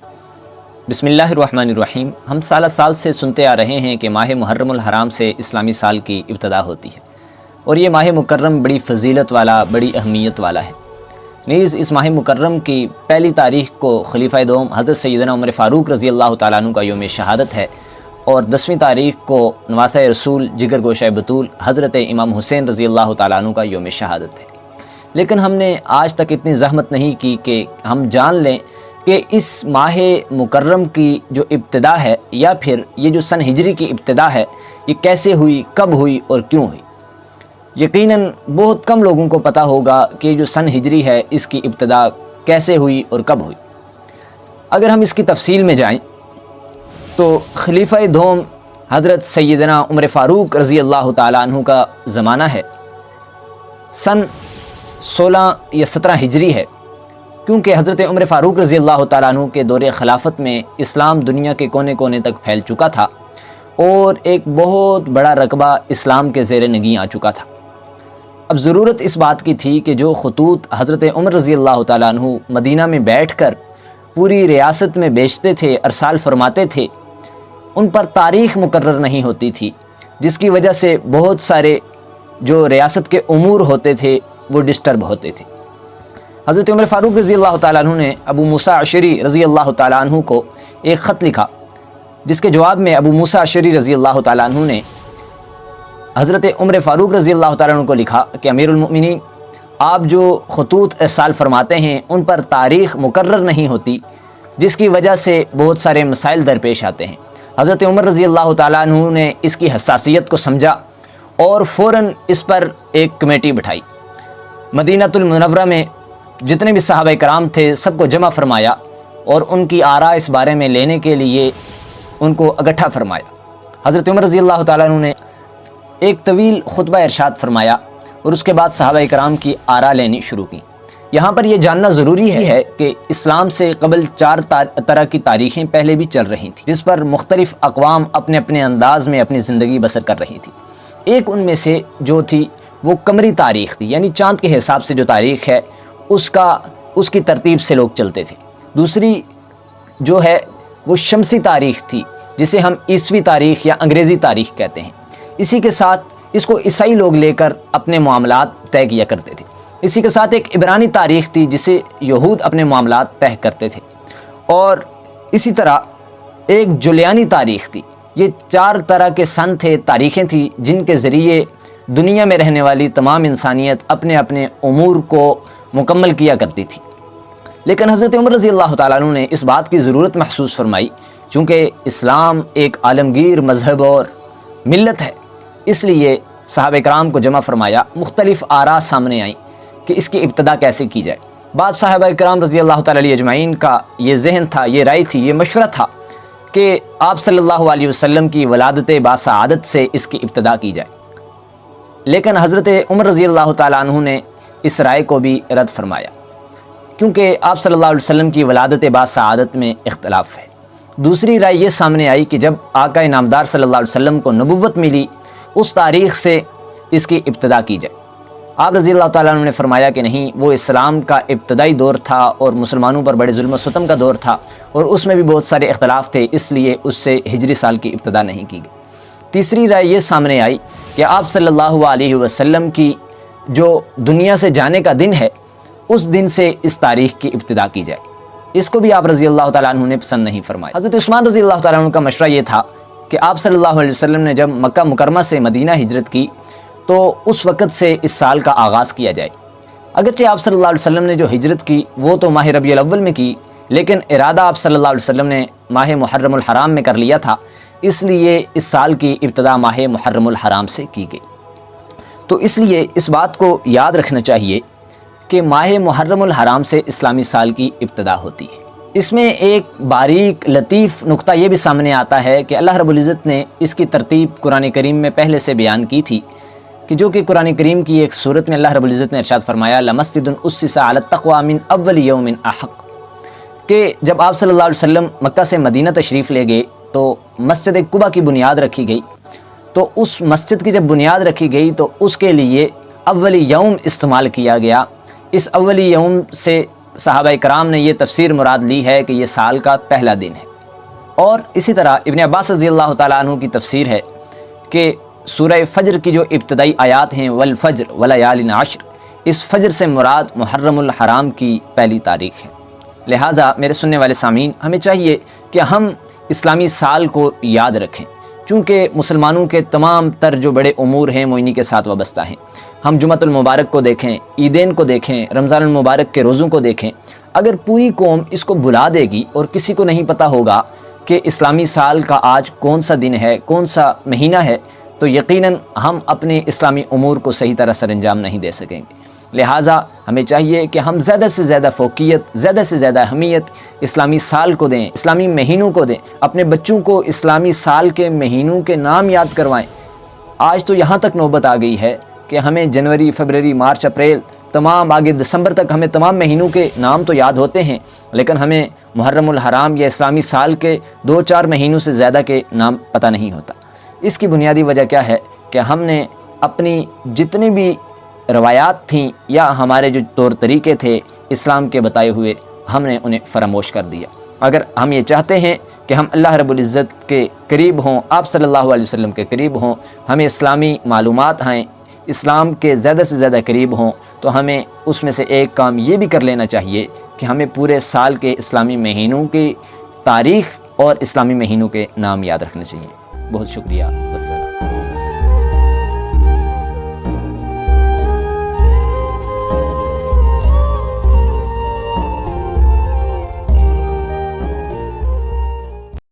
بسم اللہ الرحمن الرحیم۔ ہم سالہ سال سے سنتے آ رہے ہیں کہ ماہ محرم الحرام سے اسلامی سال کی ابتدا ہوتی ہے، اور یہ ماہ مکرم بڑی فضیلت والا، بڑی اہمیت والا ہے۔ نیز اس ماہ مکرم کی پہلی تاریخ کو خلیفہ دوم حضرت سیدنا عمر فاروق رضی اللہ تعالیٰ عنہ کا یوم شہادت ہے، اور 10ویں تاریخ کو نواسہ رسول جگر گوشہ بطول حضرت امام حسین رضی اللہ تعالیٰ عنہ کا یوم شہادت ہے۔ لیکن ہم نے آج تک اتنی زحمت نہیں کی کہ ہم جان لیں کہ اس ماہ مکرم کی جو ابتدا ہے، یا پھر یہ جو سن ہجری کی ابتدا ہے، یہ کیسے ہوئی، کب ہوئی اور کیوں ہوئی۔ یقیناً بہت کم لوگوں کو پتہ ہوگا کہ جو سن ہجری ہے اس کی ابتدا کیسے ہوئی اور کب ہوئی۔ اگر ہم اس کی تفصیل میں جائیں تو خلیفہ دوم حضرت سیدنا عمر فاروق رضی اللہ تعالیٰ عنہ کا زمانہ ہے، سن 16 یا 17 ہجری ہے، کیونکہ حضرت عمر فاروق رضی اللہ تعالیٰ عنہ کے دور خلافت میں اسلام دنیا کے کونے کونے تک پھیل چکا تھا، اور ایک بہت بڑا رقبہ اسلام کے زیر نگیں آ چکا تھا۔ اب ضرورت اس بات کی تھی کہ جو خطوط حضرت عمر رضی اللہ تعالیٰ عنہ مدینہ میں بیٹھ کر پوری ریاست میں بیچتے تھے، ارسال فرماتے تھے، ان پر تاریخ مقرر نہیں ہوتی تھی، جس کی وجہ سے بہت سارے جو ریاست کے امور ہوتے تھے وہ ڈسٹرب ہوتے تھے۔ حضرت عمر فاروق رضی اللہ تعالیٰ عنہ نے ابو موسیٰ اشعری رضی اللہ تعالیٰ عنہ کو ایک خط لکھا، جس کے جواب میں ابو موسیٰ اشعری رضی اللہ تعالیٰ عنہ نے حضرت عمر فاروق رضی اللہ تعالیٰ عنہ کو لکھا کہ امیر المؤمنین، آپ جو خطوط ارسال فرماتے ہیں ان پر تاریخ مقرر نہیں ہوتی، جس کی وجہ سے بہت سارے مسائل درپیش آتے ہیں۔ حضرت عمر رضی اللہ تعالیٰ عنہ نے اس کی حساسیت کو سمجھا اور فوراً اس پر ایک کمیٹی بٹھائی۔ مدینہ المنورہ میں جتنے بھی صحابہ کرام تھے سب کو جمع فرمایا، اور ان کی آراء اس بارے میں لینے کے لیے ان کو اکٹھا فرمایا۔ حضرت عمر رضی اللہ تعالیٰ عنہ نے ایک طویل خطبہ ارشاد فرمایا، اور اس کے بعد صحابہ کرام کی آراء لینی شروع کی۔ یہاں پر یہ جاننا ضروری ہے کہ اسلام سے قبل 4 طرح کی تاریخیں پہلے بھی چل رہی تھیں، جس پر مختلف اقوام اپنے اپنے انداز میں اپنی زندگی بسر کر رہی تھی۔ ایک ان میں سے جو تھی وہ قمری تاریخ تھی، یعنی چاند کے حساب سے جو تاریخ ہے اس کی ترتیب سے لوگ چلتے تھے۔ دوسری جو ہے وہ شمسی تاریخ تھی، جسے ہم عیسوی تاریخ یا انگریزی تاریخ کہتے ہیں۔ اسی کے ساتھ اس کو عیسائی لوگ لے کر اپنے معاملات طے کیا کرتے تھے۔ اسی کے ساتھ ایک عبرانی تاریخ تھی جسے یہود اپنے معاملات طے کرتے تھے، اور اسی طرح ایک جولیانی تاریخ تھی۔ یہ 4 طرح کے سن تھے، تاریخیں تھیں، جن کے ذریعے دنیا میں رہنے والی تمام انسانیت اپنے اپنے امور کو مکمل کیا کرتی تھی۔ لیکن حضرت عمر رضی اللہ تعالیٰ عنہ نے اس بات کی ضرورت محسوس فرمائی، چونکہ اسلام ایک عالمگیر مذہب اور ملت ہے، اس لیے صحابہ کرام کو جمع فرمایا۔ مختلف آراء سامنے آئیں کہ اس کی ابتدا کیسے کی جائے۔ بعض صحابہ کرام رضی اللہ تعالیٰ علیہ اجمعین کا یہ ذہن تھا، یہ رائے تھی، یہ مشورہ تھا کہ آپ صلی اللہ علیہ وسلم کی ولادت باسعادت سے اس کی ابتدا کی جائے۔ لیکن حضرت عمر رضی اللہ تعالیٰ عنہ نے اس رائے کو بھی رد فرمایا، کیونکہ آپ صلی اللہ علیہ وسلم کی ولادت باسعادت میں اختلاف ہے۔ دوسری رائے یہ سامنے آئی کہ جب آقا نامدار صلی اللہ علیہ وسلم کو نبوت ملی، اس تاریخ سے اس کی ابتدا کی جائے۔ آپ رضی اللہ تعالیٰ عنہ نے فرمایا کہ نہیں، وہ اسلام کا ابتدائی دور تھا اور مسلمانوں پر بڑے ظلم و ستم کا دور تھا، اور اس میں بھی بہت سارے اختلاف تھے، اس لیے اس سے ہجری سال کی ابتدا نہیں کی گئی۔ تیسری رائے یہ سامنے آئی کہ آپ صلی اللہ علیہ وسلم کی جو دنیا سے جانے کا دن ہے، اس دن سے اس تاریخ کی ابتدا کی جائے۔ اس کو بھی آپ رضی اللہ تعالیٰ عنہ نے پسند نہیں فرمایا۔ حضرت عثمان رضی اللہ تعالیٰ عنہ کا مشورہ یہ تھا کہ آپ صلی اللہ علیہ وسلم نے جب مکہ مکرمہ سے مدینہ ہجرت کی تو اس وقت سے اس سال کا آغاز کیا جائے۔ اگرچہ آپ صلی اللہ علیہ وسلم نے جو ہجرت کی وہ تو ماہ ربیع الاول میں کی، لیکن ارادہ آپ صلی اللہ علیہ وسلم نے ماہ محرم الحرام میں کر لیا تھا، اس لیے اس سال کی ابتدا ماہ محرم الحرام سے کی گئی۔ تو اس لیے اس بات کو یاد رکھنا چاہیے کہ ماہ محرم الحرام سے اسلامی سال کی ابتدا ہوتی ہے۔ اس میں ایک باریک لطیف نقطہ یہ بھی سامنے آتا ہے کہ اللہ رب العزت نے اس کی ترتیب قرآن کریم میں پہلے سے بیان کی تھی، کہ جو کہ قرآن کریم کی ایک صورت میں اللہ رب العزت نے ارشاد فرمایا لَمَسْجِدٌ أُسِّسَ عَلَى التَّقْوَى مِنْ أَوَّلِ يَوْمٍ أَحَقٍ، کہ جب آپ صلی اللہ علیہ وسلم مکہ سے مدینہ تشریف لے گئے تو مسجد قباء کی بنیاد رکھی گئی، تو اس مسجد کی جب بنیاد رکھی گئی تو اس کے لیے اول یوم استعمال کیا گیا۔ اس اول یوم سے صحابہ کرام نے یہ تفسیر مراد لی ہے کہ یہ سال کا پہلا دن ہے۔ اور اسی طرح ابن عباس رضی اللہ تعالیٰ عنہ کی تفسیر ہے کہ سورہ فجر کی جو ابتدائی آیات ہیں والفجر ولیال عشر، اس فجر سے مراد محرم الحرام کی پہلی تاریخ ہے۔ لہٰذا میرے سننے والے سامعین، ہمیں چاہیے کہ ہم اسلامی سال کو یاد رکھیں، چونکہ مسلمانوں کے تمام تر جو بڑے امور ہیں وہ انہی کے ساتھ وابستہ ہیں۔ ہم جمعۃ المبارک کو دیکھیں، عیدین کو دیکھیں، رمضان المبارک کے روزوں کو دیکھیں، اگر پوری قوم اس کو بھلا دے گی اور کسی کو نہیں پتہ ہوگا کہ اسلامی سال کا آج کون سا دن ہے، کون سا مہینہ ہے، تو یقیناً ہم اپنے اسلامی امور کو صحیح طرح سر انجام نہیں دے سکیں گے۔ لہٰذا ہمیں چاہیے کہ ہم زیادہ سے زیادہ فوقیت، زیادہ سے زیادہ اہمیت اسلامی سال کو دیں، اسلامی مہینوں کو دیں، اپنے بچوں کو اسلامی سال کے مہینوں کے نام یاد کروائیں۔ آج تو یہاں تک نوبت آ گئی ہے کہ ہمیں جنوری، فروری، مارچ، اپریل، تمام آگے دسمبر تک ہمیں تمام مہینوں کے نام تو یاد ہوتے ہیں، لیکن ہمیں محرم الحرام یا اسلامی سال کے 2-4 مہینوں سے زیادہ کے نام پتہ نہیں ہوتا۔ اس کی بنیادی وجہ کیا ہے کہ ہم نے اپنی جتنی بھی روایات تھیں یا ہمارے جو طور طریقے تھے اسلام کے بتائے ہوئے، ہم نے انہیں فراموش کر دیا۔ اگر ہم یہ چاہتے ہیں کہ ہم اللہ رب العزت کے قریب ہوں، آپ صلی اللہ علیہ وسلم کے قریب ہوں، ہمیں اسلامی معلومات ہیں، اسلام کے زیادہ سے زیادہ قریب ہوں، تو ہمیں اس میں سے ایک کام یہ بھی کر لینا چاہیے کہ ہمیں پورے سال کے اسلامی مہینوں کی تاریخ اور اسلامی مہینوں کے نام یاد رکھنے چاہیے۔ بہت شکریہ، والسلام۔